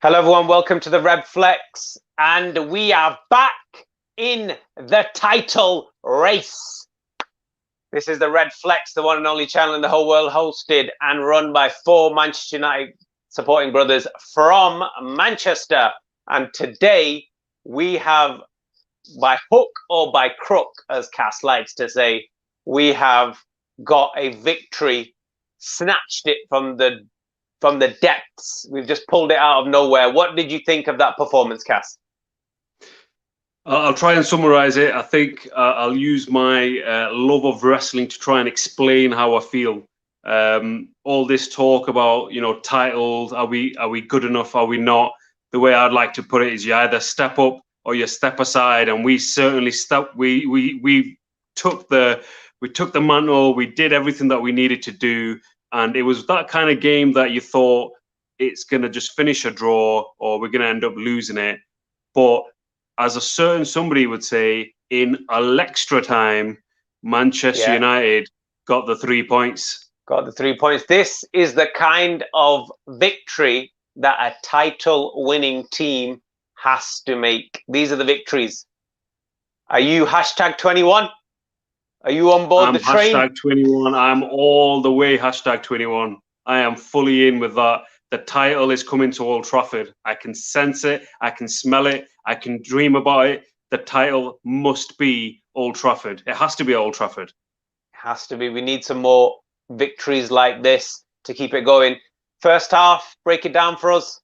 Hello everyone, welcome to the Redflex, and we are back in the title race. This is the Redflex, the one and only channel in the whole world, hosted and run by four Manchester United supporting brothers from Manchester. And today we have, by hook or by crook, as Cass likes to say, we have got a victory, snatched it from the depths. We've just pulled it out of nowhere. What did you think of that performance, Cass? I'll try and summarize it. I think I'll use my love of wrestling to try and explain how I feel. All this talk about, titles, are we good enough? Are we not? The way I'd like to put it is you either step up or you step aside, and we certainly stepped. We took the mantle. We did everything that we needed to do. And it was that kind of game that you thought it's going to just finish a draw or we're going to end up losing it. But as a certain somebody would say, in extra time, Manchester United got the 3 points. Got the 3 points. This is the kind of victory that a title-winning team has to make. These are the victories. Are you #21? Are you on board the train? #21. I'm all the way #21. I am fully in with that. The title is coming to Old Trafford. I can sense it. I can smell it. I can dream about it. The title must be Old Trafford. It has to be Old Trafford. It has to be. We need some more victories like this to keep it going. First half, break it down for us.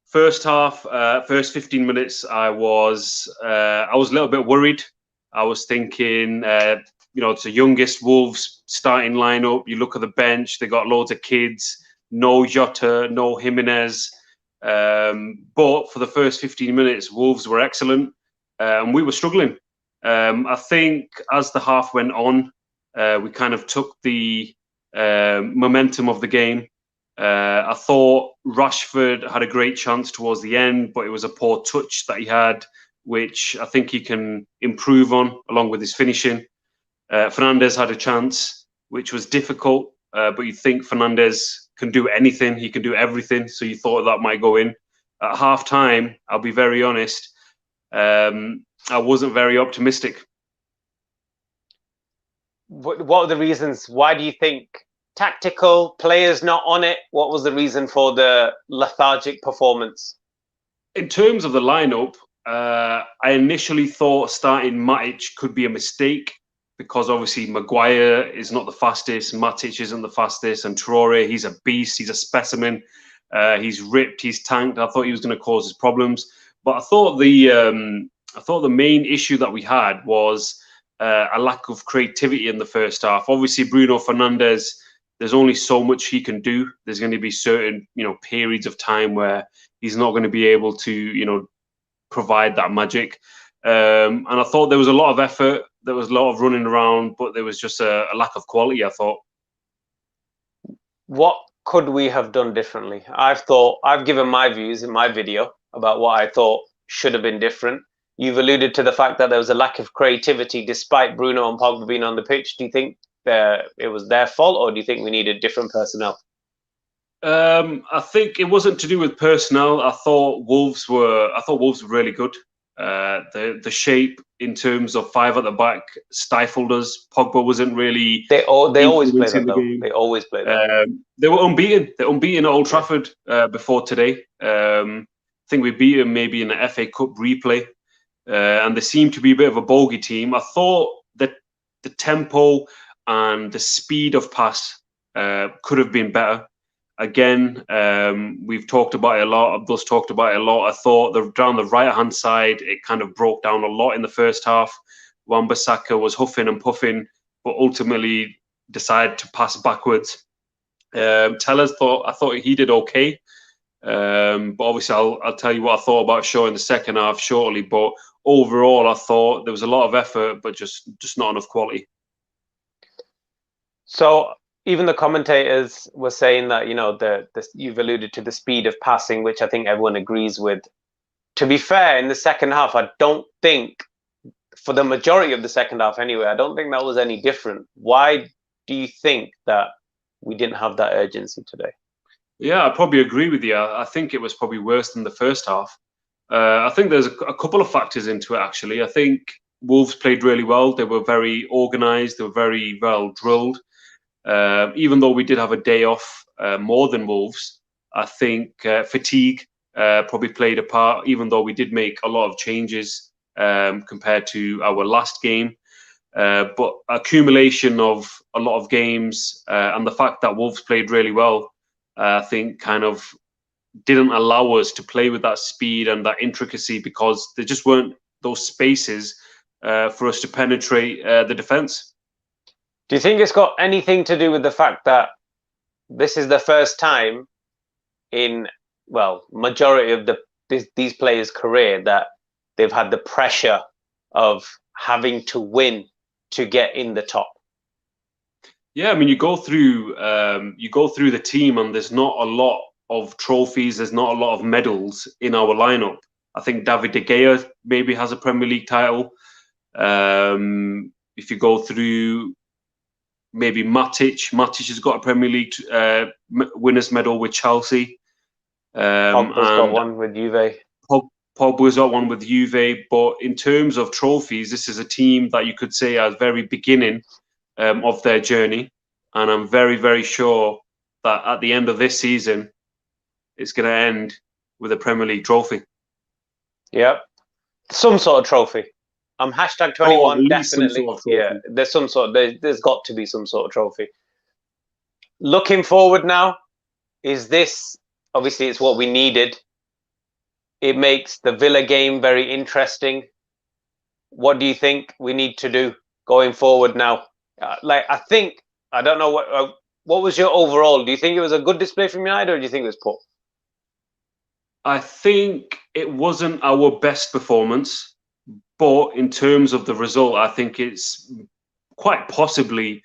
First half, first 15 minutes, I was a little bit worried. I was thinking, it's the youngest Wolves starting lineup. You look at the bench; they got loads of kids. No Jota, no Jimenez. But for the first 15 minutes, Wolves were excellent, and we were struggling. I think as the half went on, we kind of took the momentum of the game. I thought Rashford had a great chance towards the end, but it was a poor touch that he had, which I think he can improve on, along with his finishing. Fernandes had a chance, which was difficult, but you think Fernandes can do anything. He can do everything, so you thought that might go in. At half-time, I'll be very honest, I wasn't very optimistic. What are the reasons? Why do you think? Tactical, players not on it? What was the reason for the lethargic performance? In terms of the lineup, I initially thought starting Matic could be a mistake because obviously Maguire is not the fastest, Matic isn't the fastest, and Traore, he's a beast, he's a specimen, he's ripped, he's tanked. I thought he was going to cause us problems, but I thought the main issue that we had was a lack of creativity in the first half. Obviously, Bruno Fernandes, there's only so much he can do. There's going to be certain, periods of time where he's not going to be able to, provide that magic. And I thought there was a lot of effort. There was a lot of running around, but there was just a lack of quality, I thought. What could we have done differently? I've given my views in my video about what I thought should have been different. You've alluded to the fact that there was a lack of creativity despite Bruno and Pogba being on the pitch. Do you think it was their fault, or do you think we needed different personnel? I think it wasn't to do with personnel. I thought Wolves were really good. The shape in terms of five at the back stifled us. Pogba wasn't really. They always play that though. They always play that. They were unbeaten. They're unbeaten at Old Trafford before today. I think we beat them maybe in the FA Cup replay, and they seemed to be a bit of a bogey team. I thought that the tempo and the speed of pass could have been better. Again, we've talked about it a lot. Abdul's talked about it a lot. I thought down the right-hand side, it kind of broke down a lot in the first half. Wan-Bissaka was huffing and puffing, but ultimately decided to pass backwards. Tellers I thought he did okay. But obviously, I'll tell you what I thought about Shaw in the second half shortly. But overall, I thought there was a lot of effort, but just not enough quality. So even the commentators were saying that, you've alluded to the speed of passing, which I think everyone agrees with. To be fair, in the second half, I don't think, for the majority of the second half anyway, I don't think that was any different. Why do you think that we didn't have that urgency today? Yeah, I probably agree with you. I think it was probably worse than the first half. I think there's a couple of factors into it, actually. I think Wolves played really well. They were very organised. They were very well drilled. Even though we did have a day off more than Wolves, I think fatigue probably played a part, even though we did make a lot of changes compared to our last game. But accumulation of a lot of games and the fact that Wolves played really well, I think kind of didn't allow us to play with that speed and that intricacy because there just weren't those spaces for us to penetrate the defence. Do you think it's got anything to do with the fact that this is the first time in, well, majority of these players' career that they've had the pressure of having to win to get in the top? Yeah, I mean, you go through the team, and there's not a lot of trophies. There's not a lot of medals in our lineup. I think David De Gea maybe has a Premier League title. If you go through, maybe Matic has got a Premier League winners medal with Chelsea. Pogba's got one with Juve. Pogba's got one with Juve. But in terms of trophies, this is a team that you could say at the very beginning of their journey, and I'm very, very sure that at the end of this season, it's going to end with a Premier League trophy. Yep, some sort of trophy. I'm hashtag 21 definitely. Sort of yeah, there's some sort. There's got to be some sort of trophy. Looking forward now, is this obviously it's what we needed. It makes the Villa game very interesting. What do you think we need to do going forward now? I don't know what was your overall. Do you think it was a good display from United, or do you think it was poor? I think it wasn't our best performance, but in terms of the result, I think it's quite possibly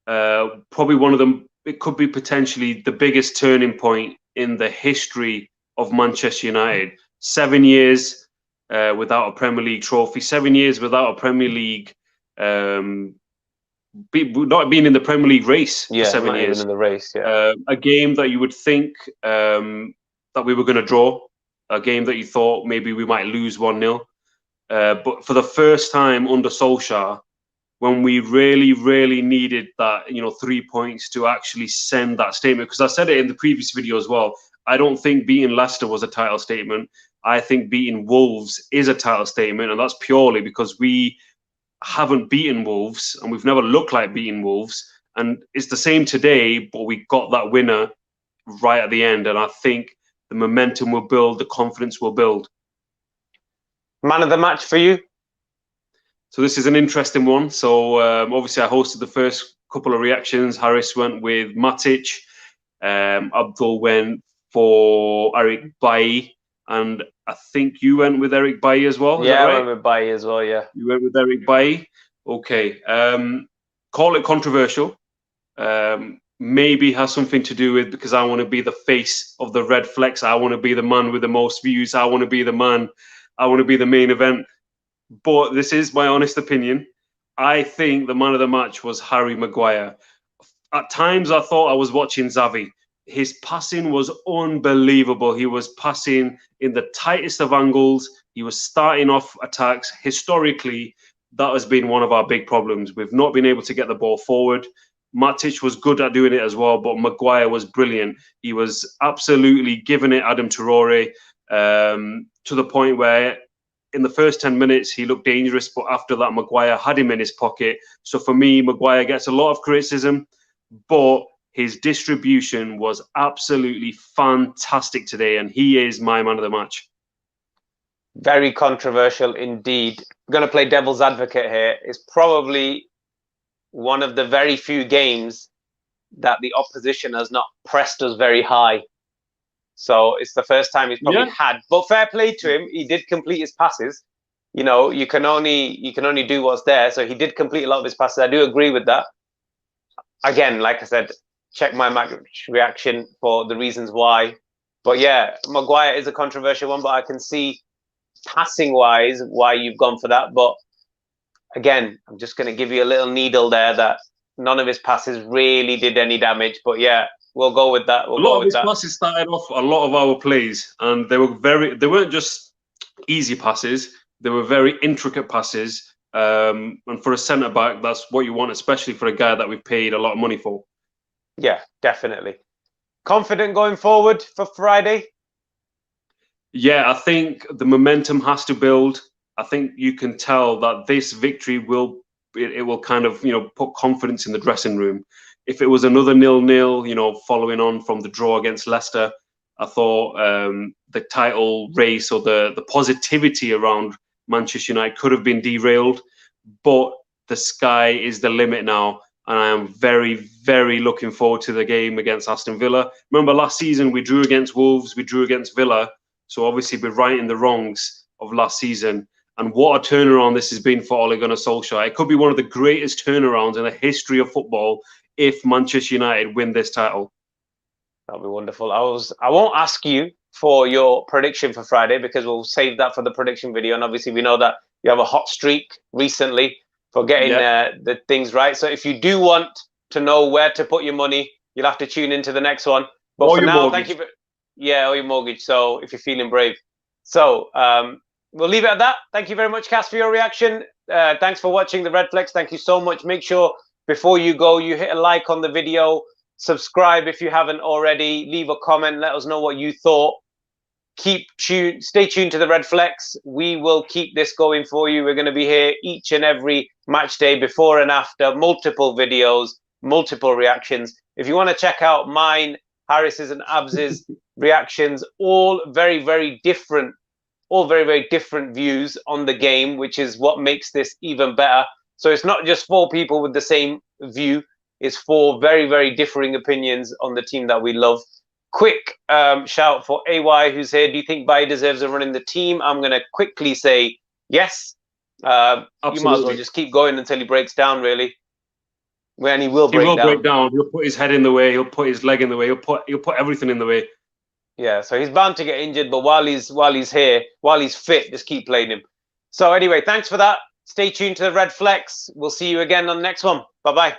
probably one of them. It could be potentially the biggest turning point in the history of Manchester United. 7 years without a Premier League trophy, 7 years without a Premier League. Not being in the Premier League race for 7 years. Even in the race, yeah. A game that you would think that we were going to draw, a game that you thought maybe we might lose 1-0. But for the first time under Solskjaer, when we really, really needed that, 3 points to actually send that statement, because I said it in the previous video as well, I don't think beating Leicester was a title statement. I think beating Wolves is a title statement, and that's purely because we haven't beaten Wolves and we've never looked like beating Wolves. And it's the same today, but we got that winner right at the end. And I think the momentum will build, the confidence will build. Man of the match for you? So this is an interesting one. So obviously I hosted the first couple of reactions. Harris went with Matic. Abdul went for Eric Bailly. And I think you went with Eric Bailly as well. Yeah, right? I went with Bailly as well, yeah. You went with Eric Bailly. Okay. Call it controversial. Maybe has something to do with because I want to be the face of the Redflex. I want to be the man with the most views. I want to be the man. I want to be the main event. But this is my honest opinion. I think the man of the match was Harry Maguire. At times, I thought I was watching Xavi. His passing was unbelievable. He was passing in the tightest of angles. He was starting off attacks. Historically, that has been one of our big problems. We've not been able to get the ball forward. Matic was good at doing it as well, but Maguire was brilliant. He was absolutely giving it Adam Traore to the point where in the first 10 minutes, he looked dangerous, but after that, Maguire had him in his pocket. So for me, Maguire gets a lot of criticism, but his distribution was absolutely fantastic today, and he is my man of the match. Very controversial indeed. I'm going to play devil's advocate here. It's probably one of the very few games that the opposition has not pressed us very high. So it's the first time he's probably had. But fair play to him. He did complete his passes. You can only do what's there. So he did complete a lot of his passes. I do agree with that. Again, like I said, check my match reaction for the reasons why. But yeah, Maguire is a controversial one, but I can see passing wise why you've gone for that. But again, I'm just going to give you a little needle there that none of his passes really did any damage. But yeah, We'll go with that. We'll A lot go of with his that. passes started off a lot of our plays, and they weren't just easy passes. They were very intricate passes. And for a centre back, that's what you want, especially for a guy that we've paid a lot of money for. Yeah, definitely. Confident going forward for Friday? Yeah, I think the momentum has to build. I think you can tell that this victory will kind of, put confidence in the dressing room. If it was another 0-0, following on from the draw against Leicester, I thought the title race or the positivity around Manchester United could have been derailed. But the sky is the limit now, and I am very, very looking forward to the game against Aston Villa. Remember last season we drew against Wolves, we drew against Villa. So obviously we're righting the wrongs of last season. And what a turnaround this has been for Ole Gunnar Solskjaer. It could be one of the greatest turnarounds in the history of football if Manchester United win this title. That'll be wonderful. I won't ask you for your prediction for Friday because we'll save that for the prediction video. And obviously we know that you have a hot streak recently for getting the things right. So if you do want to know where to put your money, you'll have to tune into the next one. But or for now, mortgage. thank you. Or your mortgage. So if you're feeling brave. So we'll leave it at that. Thank you very much, Cass, for your reaction. Thanks for watching the Redflex. Thank you so much. Make sure before you go, you hit a like on the video. Subscribe if you haven't already. Leave a comment. Let us know what you thought. Stay tuned to the Redflex. We will keep this going for you. We're going to be here each and every match day, before and after, multiple videos, multiple reactions. If you want to check out mine, Harris's and Abs's reactions, all very, very different views on the game, which is what makes this even better. So it's not just 4 people with the same view. It's 4 very, very differing opinions on the team that we love. Quick shout for AY, who's here. Do you think Baye deserves a run in the team? I'm going to quickly say yes. You might as well just keep going until he breaks down, really. When he will break down. He'll put his head in the way. He'll put his leg in the way. He'll put everything in the way. Yeah, so he's bound to get injured, but while he's here, while he's fit, just keep playing him. So anyway, thanks for that. Stay tuned to the Redflex. We'll see you again on the next one. Bye-bye.